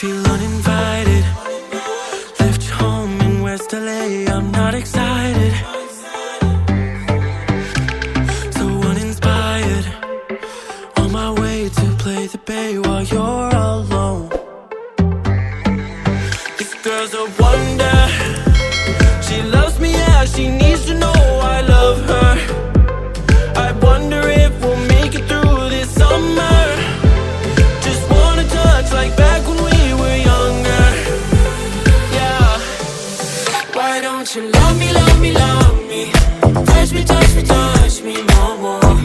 Feel uninvited. Left you home in West LA. I'm not excited. So uninspired. On my way to play the bay while you're alone. This girl's a wonder. She loves me, yeah, she needs to know I love her. I wonder if we'll make it through this summer. Just wanna touch like back when we were younger. Yeah. Why don't you love me, love me, love me? Touch me, touch me, touch me no more.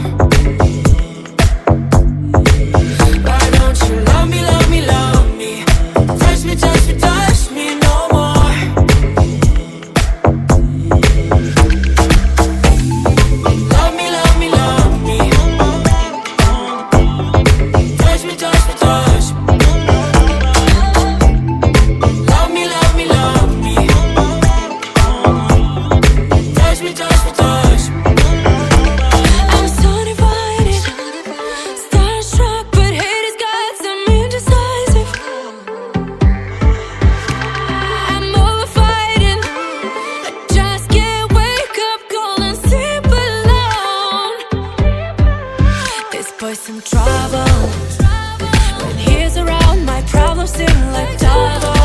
Why don't you love me, love me, love me? Touch me, touch me, touch me no more. Love me, love me, love me. Touch me, touch me, touch me. Love me, love me, love me. Touch me, touch me, touch me. I'm so divided, starstruck, but hate has got some indecisive. I'm over fighting, I just can't wake up cold and sleep alone. This boy's some trouble. When he's around, my problems seem like double.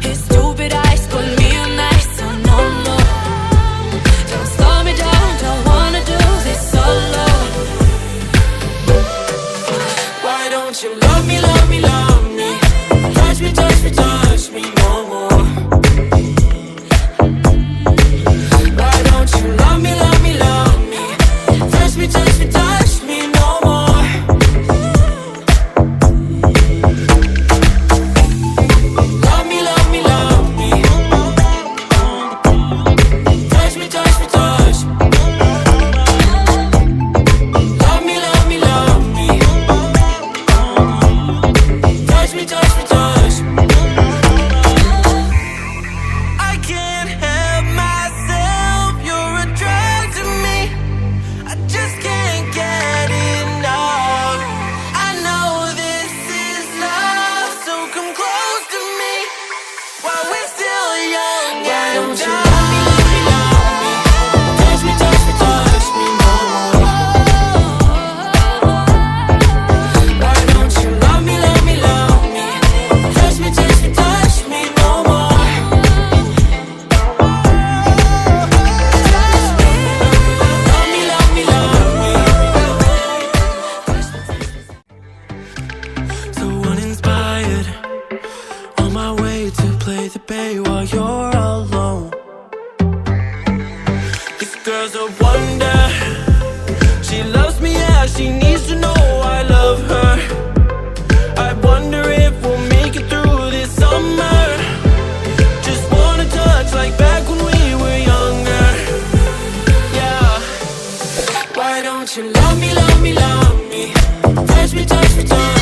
His stupid eyes put me on ice, so no, no. Don't slow me down, don't wanna do this solo. Why don't you love me, love me, love me? Touch me, touch me, touch me no more. Why don't you love me, love me, love me? Touch me, touch me, touch me no more. Love me, love me, love me. Touch me, touch me, touch me. Love me, love me, love me. Touch me, touch me, touch me. I can't help myself, you're a drug to me. I just can't get enough. I know this is love, so come close to me while we're still young. Why don't you love me, love me, love me? Touch me, touch me, touch me no more. Why don't you love me, love me, love me? Touch me, touch me, touch me no more. Love me, love me, love me. So uninspired. On my way to play the bay while you're alone. This girl's a wonder. She loves me, yeah, she needs to know I love her. I wonder if we'll make it through this summer. Just wanna touch like back when we were younger. Yeah. Why don't you love me, love me, love me? Touch me, touch me, touch me.